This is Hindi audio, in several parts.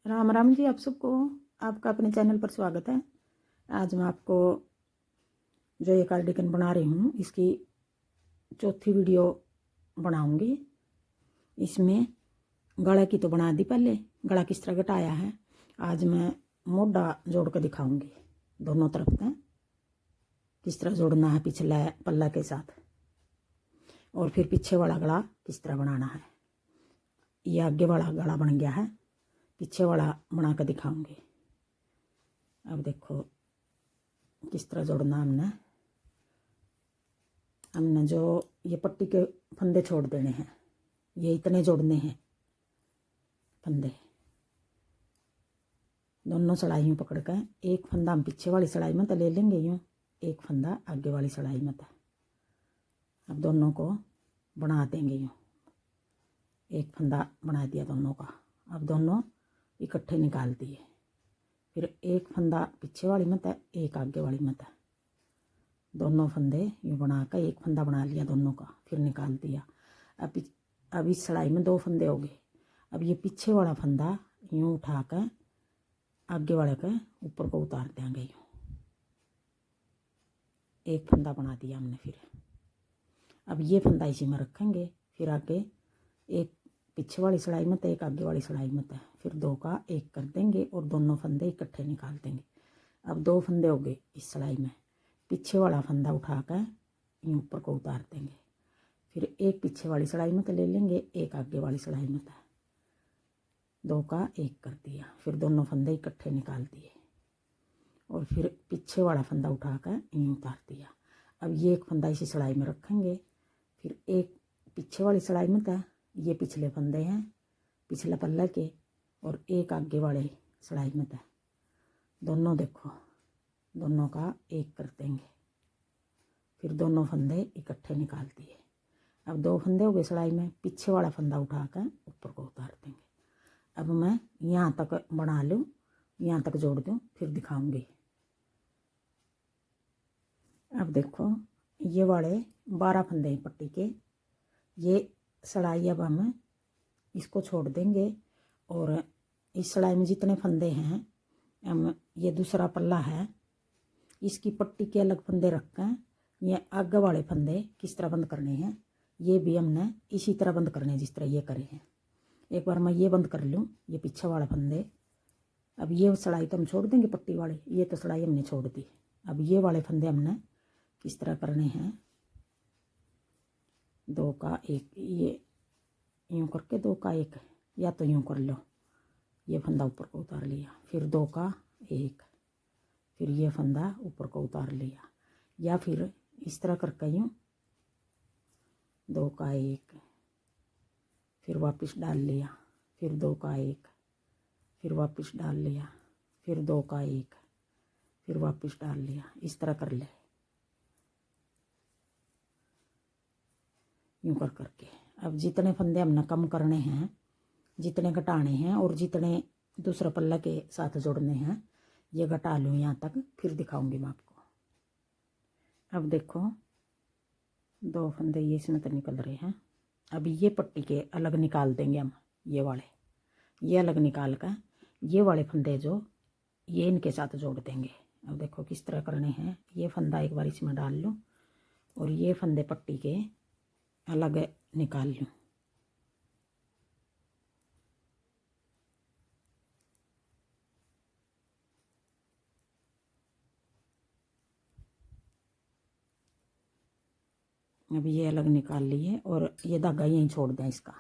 राम राम जी, आप सबको आपका अपने चैनल पर स्वागत है। आज मैं आपको जो ये कार्डिगन बना रही हूँ इसकी चौथी वीडियो बनाऊंगी। इसमें गला की तो बना दी, पहले गला किस तरह घटाया है। आज मैं मोढ़ा जोड़ कर दिखाऊंगी, दोनों तरफ से किस तरह जोड़ना है पिछला पल्ला के साथ, और फिर पीछे वाला गला किस तरह बनाना है। ये आगे वाला गला बन गया है, पीछे वाला बना कर दिखाऊंगी। अब देखो किस तरह जोड़ना हमने जो ये पट्टी के फंदे छोड़ देने हैं, ये इतने जोड़ने हैं फंदे। दोनों सड़ाइयों पकड़ कर एक फंदा हम पीछे वाली सड़ाई में तो ले लेंगे, यूँ एक फंदा आगे वाली सड़ाई में। अब दोनों को बना देंगे, यूँ एक फंदा बना दिया दोनों का। अब दोनों इकट्ठे निकाल दिए, फिर एक फंदा पीछे वाली में एक आगे वाली में। दोनों फंदे यूँ बना कर एक फंदा बना लिया दोनों का, फिर निकाल दिया। अब इस सड़ाई में दो फंदे हो गए। अब ये पीछे वाला फंदा यूँ उठा कर आगे वाले के ऊपर को उतार देंगे, यूँ एक फंदा बना दिया हमने। फिर अब ये फंदा इसी में रखेंगे, फिर आगे एक पीछे वाली सड़ाई में एक आगे वाली सड़ाई में, फिर दो का एक कर देंगे और दोनों फंदे इकट्ठे निकाल देंगे। अब दो फंदे हो गए इस सड़ाई में, पीछे वाला फंदा उठा कर यूँ ऊपर को उतार देंगे, फिर एक पीछे वाली सड़ाई में ले लेंगे, एक आगे वाली सड़ाई में, दो का एक कर दिया, फिर दोनों फंदे इकट्ठे निकाल दिए और फिर पीछे वाला फंदा उठा कर यूँ उतार दिया। अब ये एक फंदा इसी सड़ाई में रखेंगे, फिर एक पीछे वाली सड़ाई में ये पिछले फंदे हैं पिछला पल्ला के, और एक आगे वाले सड़ाई में दोनों देखो दोनों का एक कर देंगे, फिर दोनों फंदे इकट्ठे निकाल दिए। अब दो फंदे हो गए सड़ाई में, पीछे वाला फंदा उठाकर ऊपर को उतार देंगे। अब मैं यहाँ तक बना लूँ, यहाँ तक जोड़ दूँ, फिर दिखाऊंगी। अब देखो ये वाले 12 फंदे हैं पट्टी के, ये सड़ाई अब हम इसको छोड़ देंगे और इस सड़ाई में जितने फंदे हैं हम ये दूसरा पल्ला है इसकी पट्टी के अलग फंदे रख कर ये आगे वाले फंदे किस तरह बंद करने हैं, ये भी हमने इसी तरह बंद करने हैं जिस तरह ये करे हैं। एक बार मैं ये बंद कर लूँ, ये पीछे वाला फंदे। अब ये सड़ाई तो हम छोड़ देंगे पट्टी वाले, ये तो सड़ाई हमने छोड़ दी। अब ये वाले फंदे हमने किस तरह करने हैं, दो का एक, ये यूँ करके दो का एक, या तो यूँ कर लो, ये फंदा ऊपर को उतार लिया, फिर दो का एक, फिर ये फंदा ऊपर को उतार लिया, या फिर इस तरह करके यूँ दो का एक, फिर वापस डाल लिया, फिर दो का एक, फिर वापस डाल लिया, फिर दो का एक, फिर वापस डाल लिया। इस तरह कर ले यूँ कर करके। अब जितने फंदे हमने कम करने हैं, जितने घटाने हैं और जितने दूसरा पल्ला के साथ जोड़ने हैं, ये घटा लूँ यहाँ तक, फिर दिखाऊंगी मैं आपको। अब देखो दो फंदे ये इसमें तो निकल रहे हैं। अब ये पट्टी के अलग निकाल देंगे हम, ये वाले ये अलग निकाल कर ये वाले फंदे जो ये इनके साथ जोड़ देंगे। अब देखो किस तरह करने हैं, ये फंदा एक बार इसमें डाल लूँ और ये फंदे पट्टी के अलग निकाल लूँ। अब ये अलग निकाल लिए और ये धागा यहीं छोड़ दें इसका,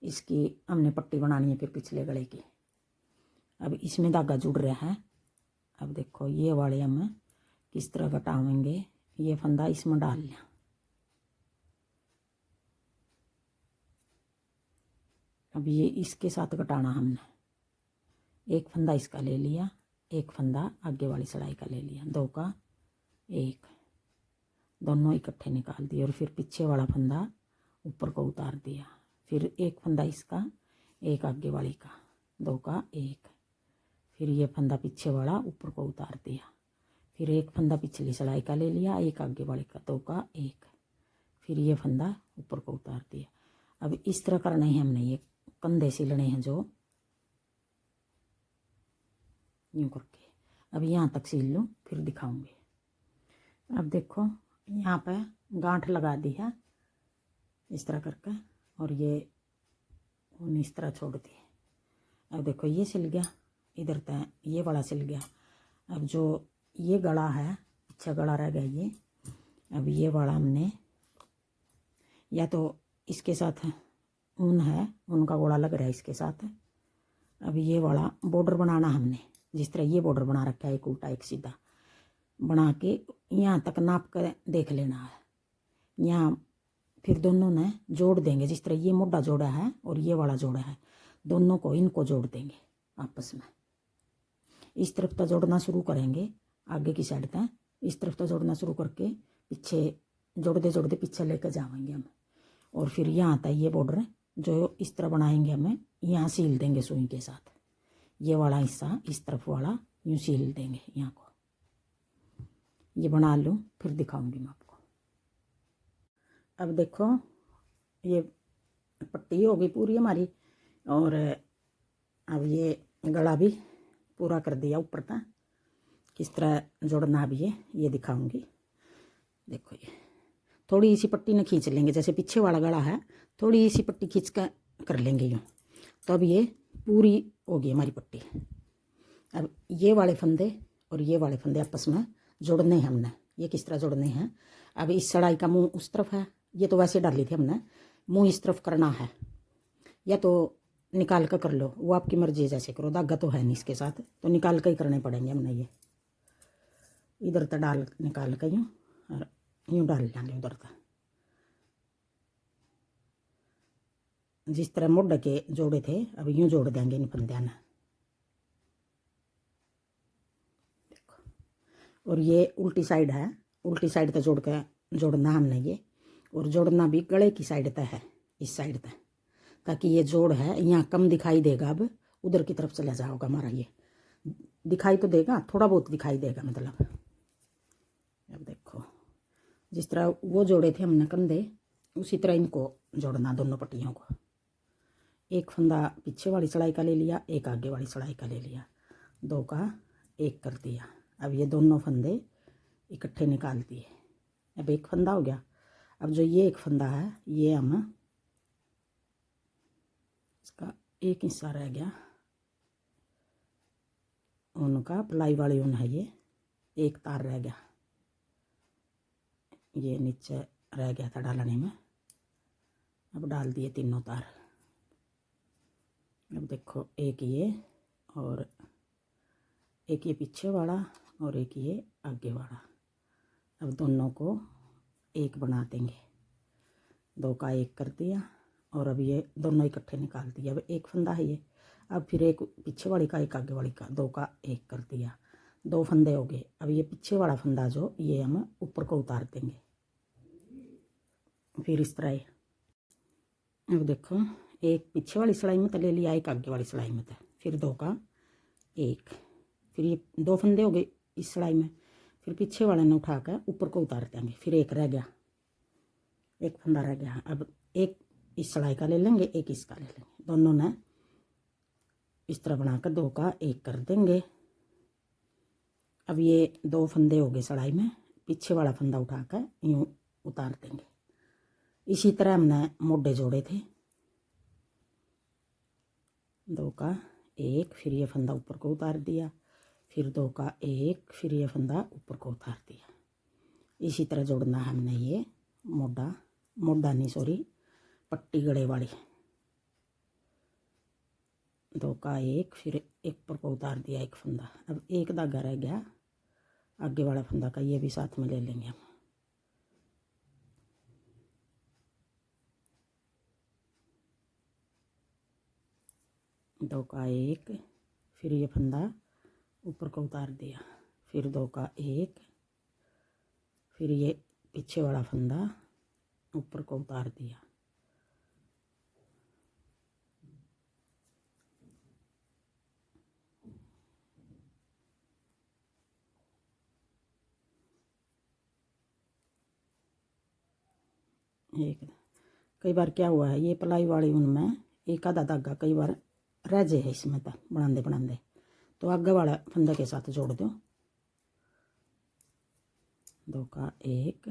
इसकी हमने पट्टी बनानी है फिर पिछले गले की। अब इसमें धागा जुड़ रहा है। अब देखो ये वाले हम किस तरह घटाएंगे, ये फंदा इसमें डाल लिया, अब ये इसके साथ घटाना हमने, एक फंदा इसका ले लिया, एक फंदा आगे वाली सड़ाई का ले लिया, दो का एक, दोनों इकट्ठे निकाल दिए और फिर पीछे वाला फंदा ऊपर को उतार दिया, फिर एक फंदा इसका एक आगे वाली का, दो का एक, फिर ये फंदा पीछे वाला ऊपर को उतार दिया, फिर एक फंदा पिछली सड़ाई का ले लिया, एक आगे वाले का, दो का एक, फिर ये फंदा ऊपर को उतार दिया। अब इस तरह करना है हमने, ये कंधे सिलने हैं जो यूँ करके। अब यहाँ तक सील लूँ फिर दिखाऊंगी। अब देखो यहाँ पे गांठ लगा दी है इस तरह करके, और ये इस तरह छोड़ दी। अब देखो ये सिल गया, इधर तक ये वाला सिल गया। अब जो ये गला है, अच्छा गला रह गया ये। अब ये वाला हमने या तो इसके साथ ऊन है, ऊन का गोला लग रहा है इसके साथ। अब ये वाला बॉर्डर बनाना हमने, जिस तरह ये बॉर्डर बना रखा है, एक उल्टा एक सीधा बना के यहाँ तक नाप कर देख लेना है। यहाँ फिर दोनों ने जोड़ देंगे, जिस तरह ये मोटा जोड़ा है और ये वाला जोड़ा है, दोनों को इनको जोड़ देंगे आपस में। इस तरफ तो जोड़ना शुरू करेंगे आगे की साइड तक, इस तरफ तो जोड़ना शुरू करके पीछे जोड़ते जोड़ते पीछे लेकर जाएंगे हम। और फिर यहाँ तक ये बॉर्डर जो इस तरह बनाएंगे हमें, यहाँ सील देंगे सुई के साथ। ये वाला हिस्सा इस तरफ वाला यूँ सील देंगे यहाँ को। ये बना लूँ फिर दिखाऊंगी मैं आपको। अब देखो ये पट्टी हो गई पूरी हमारी, और अब ये गला भी पूरा कर दिया ऊपर तक। किस तरह जोड़ना अब ये दिखाऊंगी। देखो ये थोड़ी सी पट्टी न खींच लेंगे, जैसे पीछे वाला गला है, थोड़ी सी पट्टी खींच कर लेंगे यूँ, तो अब ये पूरी होगी हमारी पट्टी। अब ये वाले फंदे और ये वाले फंदे आपस में जोड़ने हैं हमने। ये किस तरह जोड़ने हैं, अब इस सड़ाई का मुंह उस तरफ है, ये तो वैसे डाली थी हमने, मुंह इस तरफ करना है, या तो निकाल कर लो, वो आपकी मर्जी, जैसे करो। धागा तो है नहीं इसके साथ, तो निकाल कर ही करने पड़ेंगे हमने। ये इधर तक डाल निकाल कर यूँ, और यूँ डाल लेंगे उधर तक। जिस तरह मोड़ के जोड़े थे अब यूँ जोड़ देंगे इन फंदियाँ ने। देखो, और ये उल्टी साइड है, उल्टी साइड तक जोड़ना हमने ये, और जोड़ना भी गले की साइड तक है, इस साइड तक, ताकि ये जोड़ है यहाँ कम दिखाई देगा। अब उधर की तरफ चला जाओगा हमारा, ये दिखाई तो देगा, थोड़ा बहुत दिखाई देगा मतलब। अब देखो जिस तरह वो जोड़े थे हमने कंधे, उसी तरह इनको जोड़ना, दोनों पट्टियों को। एक फंदा पीछे वाली सिलाई का ले लिया, एक आगे वाली सिलाई का ले लिया, दो का एक कर दिया। अब ये दोनों फंदे इकट्ठे निकाल दिए। अब एक फंदा हो गया। अब जो ये एक फंदा है, ये हम इसका एक हिस्सा रह गया, ऊन का प्लाई वाली ऊन है, ये एक तार रह गया, ये नीचे रह गया था डालने में। अब डाल दिए तीनों तार। अब देखो एक ये और एक ये पीछे वाला और एक ये आगे वाला, अब दोनों को एक बना देंगे। दो का एक कर दिया, और अब ये दोनों इकट्ठे निकाल दिए। अब एक फंदा है ये, अब फिर एक पीछे वाली का एक आगे वाली का, दो का एक कर दिया, दो फंदे हो गए। अब ये पीछे वाला फंदा जो ये हम ऊपर को उतार देंगे, फिर इस तरह। अब देखो एक पीछे वाली सिलाई में ले लिया, एक आगे वाली सिलाई में, फिर दो का एक, फिर ये दो फंदे हो गए इस सिलाई में, फिर पीछे वाले ने उठा कर ऊपर को उतार देंगे, फिर एक रह गया, एक फंदा रह गया। अब एक इस सिलाई का ले लेंगे, एक इसका ले लेंगे, दोनों ने इस तरह बनाकर दो का एक कर देंगे। अब ये दो फंदे हो गए सिलाई में, पीछे वाला फंदा उठाकर यूँ उतार देंगे। इसी तरह हमने मोढे जोड़े थे, दो का एक, फिर ये फंदा ऊपर को उतार दिया, फिर दो का एक, फिर ये फंदा ऊपर को उतार दिया। इसी तरह जोड़ना है हमने ये मोढा नहीं सॉरी पट्टी गले वाली। दो का एक, फिर एक ऊपर को उतार दिया एक फंदा। अब एक धागा रह गया आगे वाला फंदा का, ये भी साथ में ले लेंगे हम। दो का एक, फिर ये फंदा ऊपर को उतार दिया, फिर दो का एक, फिर ये पीछे वाला फंदा ऊपर को उतार दिया। एक कई बार क्या हुआ है, ये प्लाई वाली ऊन में एक आधा धागा कई बार रह जाए इसमें तक बनाते बनाते, तो आगे वाला फंदे के साथ जोड़ दो, 2 का 1,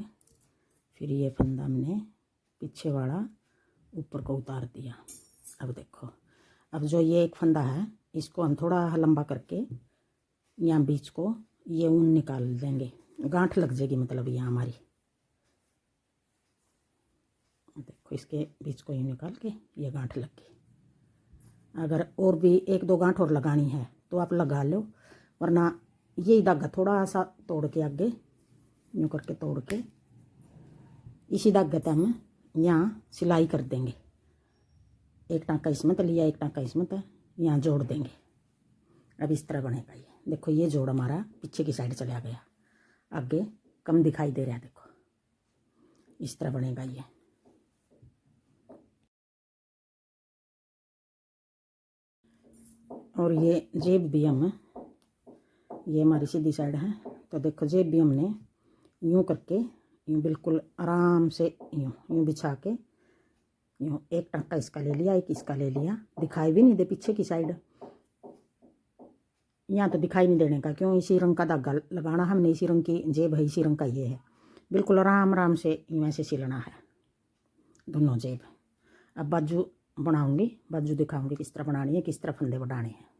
फिर ये फंदा हमने पीछे वाला ऊपर को उतार दिया। अब देखो, अब जो ये एक फंदा है इसको हम थोड़ा लंबा करके यहाँ बीच को ये ऊन निकाल देंगे, गांठ लग जाएगी मतलब यहाँ हमारी। देखो इसके बीच को यूँ निकाल के ये गांठ लग गई। अगर और भी 1-2 गांठ और लगानी है तो आप लगा लो, वरना यही धागा थोड़ा सा तोड़ के आगे यूँ करके तोड़ के इसी धागे पे हम यहाँ सिलाई कर देंगे। एक टाँका इसमें तो लिया, एक टाँका इसमें तो यहाँ जोड़ देंगे। अब इस तरह बनेगा ये। देखो ये जोड़ हमारा पीछे की साइड चला गया, आगे कम दिखाई दे रहा है। देखो इस तरह बनेगा ये। और ये जेब भी हम, ये हमारी सीधी साइड है, तो देखो जेब भी हमने यूँ करके यूँ बिल्कुल आराम से यूँ बिछा के यूँ एक टाँका इसका ले लिया, एक इसका ले लिया। दिखाई भी नहीं दे पीछे की साइड, यहाँ तो दिखाई नहीं देने का, क्यों इसी रंग का धागा लगाना हमने, इसी रंग की जेब है, इसी रंग का ये है। बिल्कुल आराम आराम से यूँ ऐसे सिलना है दोनों जेब। अब बाजू बनाऊंगी, बाजू दिखाऊंगी किस तरह बनानी है, किस तरह फंदे बनाने हैं।